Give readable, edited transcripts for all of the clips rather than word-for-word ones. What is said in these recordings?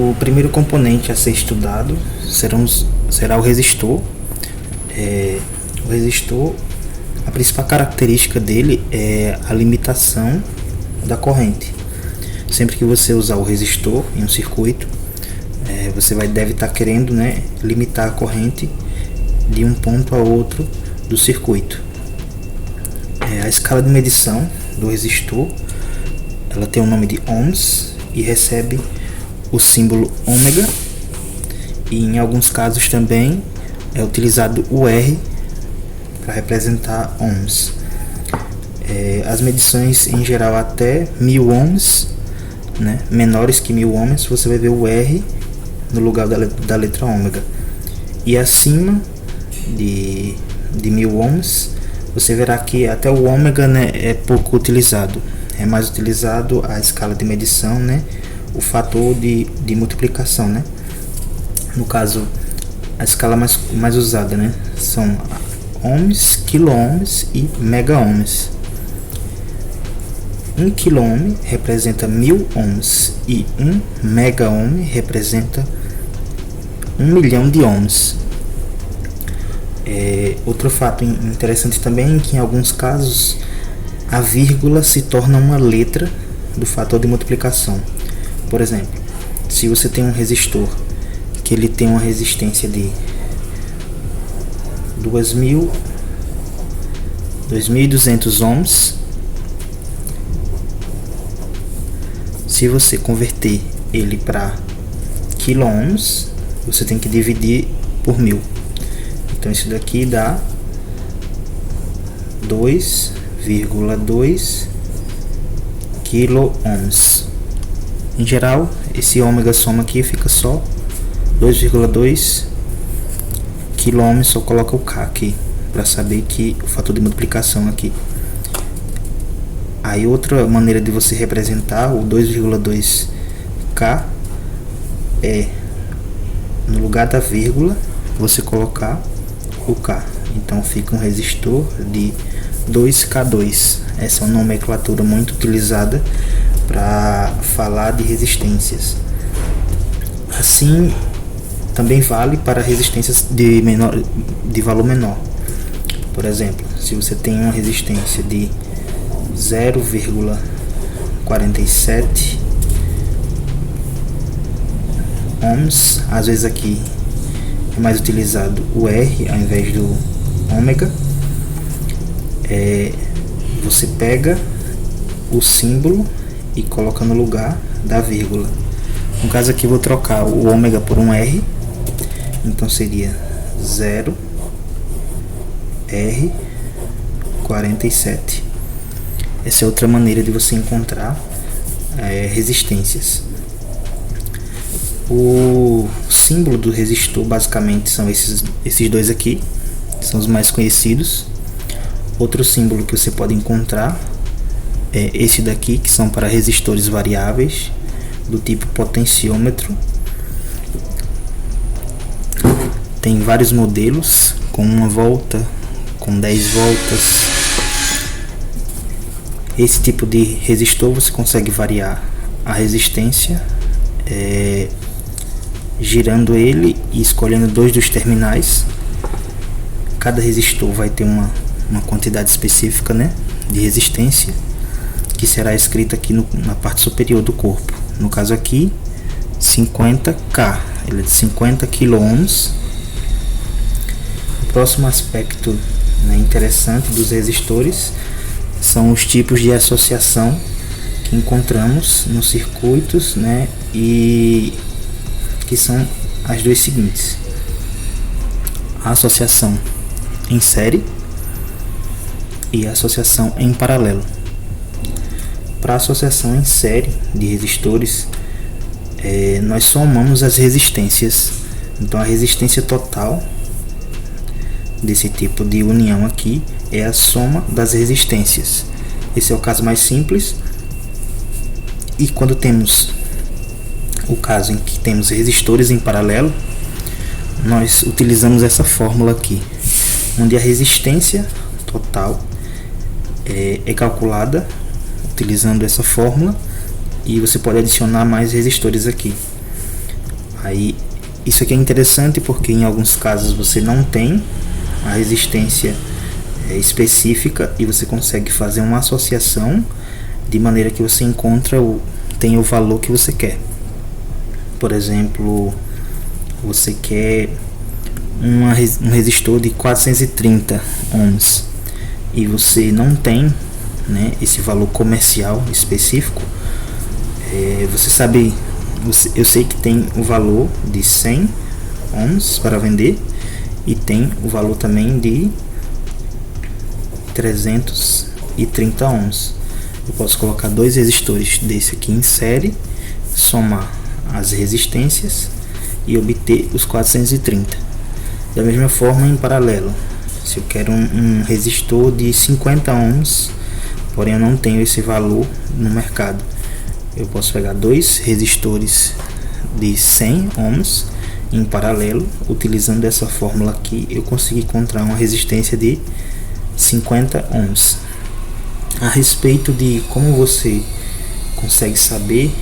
O primeiro componente a ser estudado será o resistor. O resistor, a principal característica dele é a limitação da corrente. Sempre que você usar o resistor em um circuito, você deve estar querendo, limitar a corrente de um ponto a outro do circuito. A escala de medição do resistor, ela tem o nome de ohms e recebe o símbolo ômega, e em alguns casos também é utilizado o R para representar ohms. As medições em geral até 1000 ohms, menores que 1000 ohms, você vai ver o R no lugar da letra ômega, e acima de 1000 ohms você verá que até o ômega é pouco utilizado. É mais utilizado a escala de medição, o fator de multiplicação, No caso, a escala mais usada, são ohms, quilo-ohms e mega-ohms. 1 quilo-ohm representa 1000 ohms e 1 mega-ohm representa 1 milhão de ohms. Outro fato interessante também é que em alguns casos a vírgula se torna uma letra do fator de multiplicação. Por exemplo, se você tem um resistor que ele tem uma resistência de 2200 ohms, se você converter ele para quilo-ohms, você tem que dividir por 1000. Então isso daqui dá 2,2 quilo-ohms. Em geral, esse ômega soma aqui fica só 2,2 quilo-ohms, só coloca o K aqui para saber que o fator de multiplicação aqui. Aí outra maneira de você representar o 2,2K é, no lugar da vírgula, você colocar o K. Então fica um resistor de 2K2. Essa é uma nomenclatura muito utilizada para falar de resistências. Assim, também vale para resistências de valor menor. Por exemplo, se você tem uma resistência de 0,47 ohms, às vezes aqui é mais utilizado o R ao invés do ômega. Você pega o símbolo e coloca no lugar da vírgula. No caso aqui, vou trocar o ômega por um R, então seria 0R47. Essa é outra maneira de você encontrar resistências. O símbolo do resistor basicamente são esses dois aqui, são os mais conhecidos. Outro símbolo que você pode encontrar é esse daqui, que são para resistores variáveis do tipo potenciômetro. Tem vários modelos, com 1 volta, com 10 voltas. Esse tipo de resistor você consegue variar a resistência girando ele e escolhendo 2 dos terminais. Cada resistor vai ter uma quantidade específica, de resistência, que será escrita aqui na parte superior do corpo. No caso aqui, 50K, ele é de 50 kΩ. O próximo aspecto interessante dos resistores são os tipos de associação que encontramos nos circuitos, e que são as duas seguintes: a associação em série e a associação em paralelo. Para a associação em série de resistores, nós somamos as resistências. Então a resistência total desse tipo de união aqui é a soma das resistências. Esse é o caso mais simples. E quando temos o caso em que temos resistores em paralelo, nós utilizamos essa fórmula aqui, onde a resistência total é calculada utilizando essa fórmula, e você pode adicionar mais resistores aqui. Aí isso aqui é interessante porque em alguns casos você não tem a resistência específica e você consegue fazer uma associação de maneira que você tem o valor que você quer. Por exemplo, você quer um resistor de 430 ohms e você não tem, né, esse valor comercial específico. Você sabe, eu sei que tem o valor de 100 ohms para vender e tem o valor também de 330 ohms. Eu posso colocar dois resistores desse aqui em série, somar as resistências e obter os 430. Da mesma forma, em paralelo, se eu quero um resistor de 50 ohms, porém eu não tenho esse valor no mercado, eu posso pegar dois resistores de 100 ohms em paralelo. Utilizando essa fórmula aqui, eu consigo encontrar uma resistência de 50 ohms. A respeito de como você consegue saber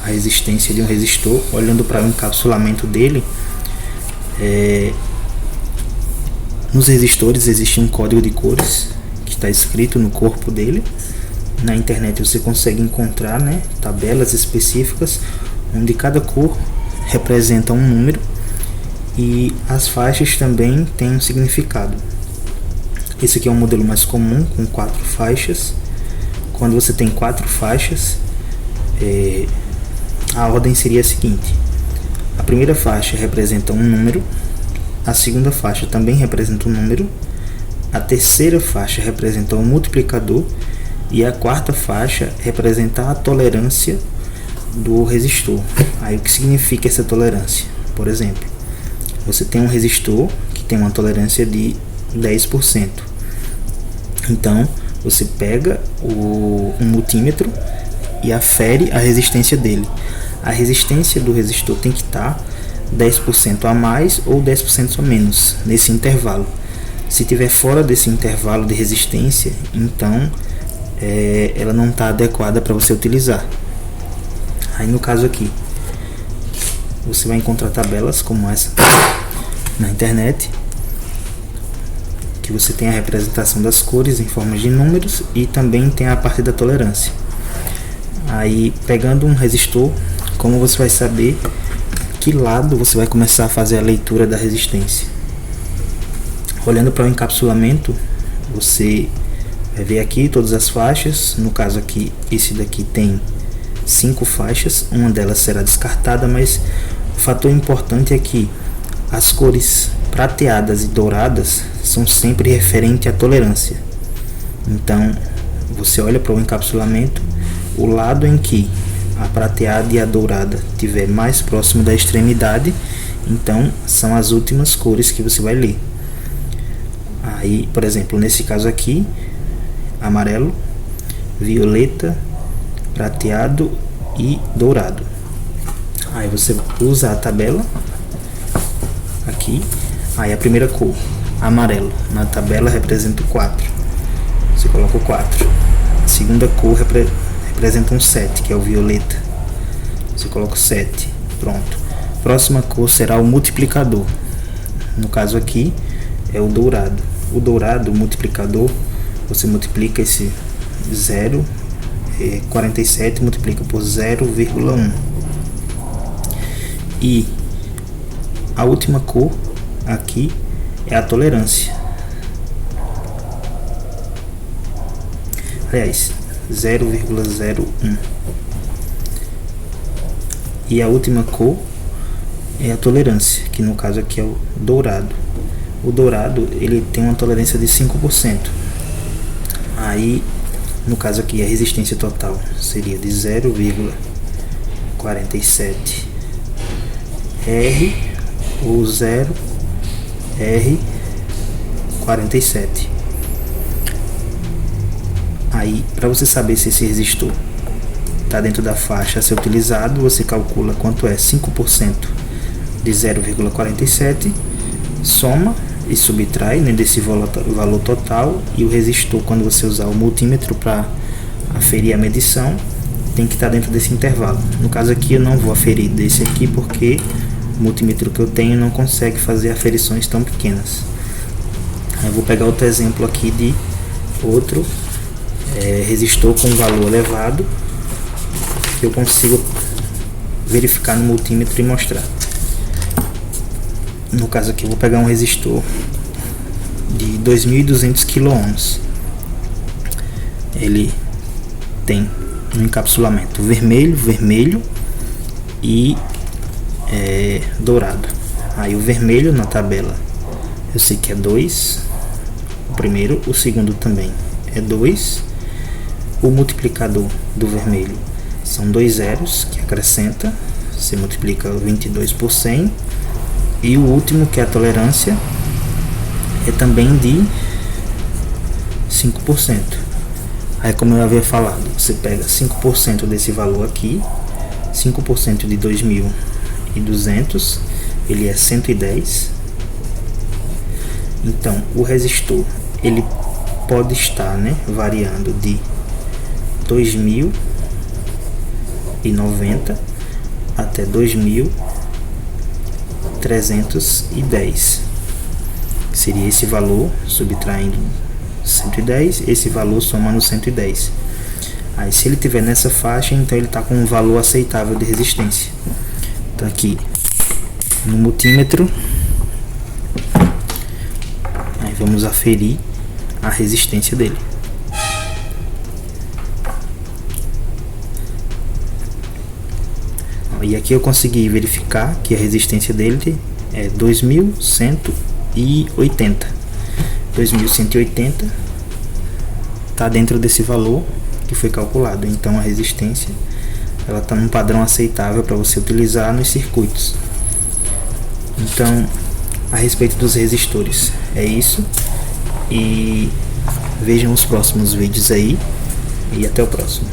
a resistência de um resistor, olhando para o encapsulamento dele, nos resistores existe um código de cores que está escrito no corpo dele. Na internet você consegue encontrar, né, tabelas específicas onde cada cor representa um número e as faixas também têm um significado. Esse aqui é um modelo mais comum, com 4 faixas. Quando você tem 4 faixas, a ordem seria a seguinte: a primeira faixa representa um número, a segunda faixa também representa um número, a terceira faixa representa um multiplicador e a quarta faixa representa a tolerância do resistor. Aí o que significa essa tolerância? Por exemplo, você tem um resistor que tem uma tolerância de 10%. Então você pega um multímetro e afere a resistência dele. A resistência do resistor tem que estar 10% a mais ou 10% a menos nesse intervalo. Se tiver fora desse intervalo de resistência, então ela não está adequada para você utilizar. Aí no caso aqui, você vai encontrar tabelas como essa na internet, que você tem a representação das cores em forma de números e também tem a parte da tolerância. Aí, pegando um resistor, como você vai saber que lado você vai começar a fazer a leitura da resistência? Olhando para o encapsulamento, você vai ver aqui todas as faixas. No caso aqui, esse daqui tem 5 faixas, uma delas será descartada, mas o fator importante é que as cores prateadas e douradas são sempre referentes à tolerância. Então, você olha para o encapsulamento, o lado em que a prateada e a dourada estiver mais próximo da extremidade, então são as últimas cores que você vai ler. Aí, por exemplo, nesse caso aqui, amarelo, violeta, prateado e dourado. Aí você usa a tabela aqui. Aí a primeira cor, amarelo, na tabela representa o 4. Você coloca o 4. A segunda cor representa um 7, que é o violeta. Você coloca o 7. Pronto. Próxima cor será o multiplicador. No caso aqui é o dourado. O dourado, o multiplicador, você multiplica esse 0,47 multiplica por 0,1. E a última cor aqui é a tolerância. Aliás, 0,01. E a última cor é a tolerância, que no caso aqui é o dourado. O dourado, ele tem uma tolerância de 5%. Aí, no caso aqui, a resistência total seria de 0,47 R ou 0,47. Aí, para você saber se esse resistor está dentro da faixa a ser utilizado, você calcula quanto é 5% de 0,47, soma e subtrai, né, desse valor total, e o resistor, quando você usar o multímetro para aferir a medição, tem que estar dentro desse intervalo. No caso aqui eu não vou aferir desse aqui porque multímetro que eu tenho não consegue fazer aferições tão pequenas. Eu vou pegar outro exemplo aqui de outro resistor com valor elevado que eu consigo verificar no multímetro e mostrar. No caso aqui eu vou pegar um resistor de 2.200 kΩ. Ele tem um encapsulamento vermelho e dourado. Aí o vermelho na tabela eu sei que é 2, o primeiro, o segundo também é 2. O multiplicador do vermelho são 2 zeros que acrescenta, você multiplica 22 por 100. E o último, que é a tolerância, é também de 5%. Aí, como eu havia falado, você pega 5% desse valor aqui, 5% de 2.200, ele é 110. Então, o resistor, ele pode estar, variando de 2.090 até 2.310. Seria esse valor subtraindo 110, esse valor somando 110. Aí, se ele tiver nessa faixa, então ele está com um valor aceitável de resistência. Então aqui no multímetro, aí vamos aferir a resistência dele. E aqui eu consegui verificar que a resistência dele é 2.180. 2.180 está dentro desse valor que foi calculado. Então a resistência ela está num padrão aceitável para você utilizar nos circuitos. Então, a respeito dos resistores, é isso. E vejam os próximos vídeos aí. E até o próximo.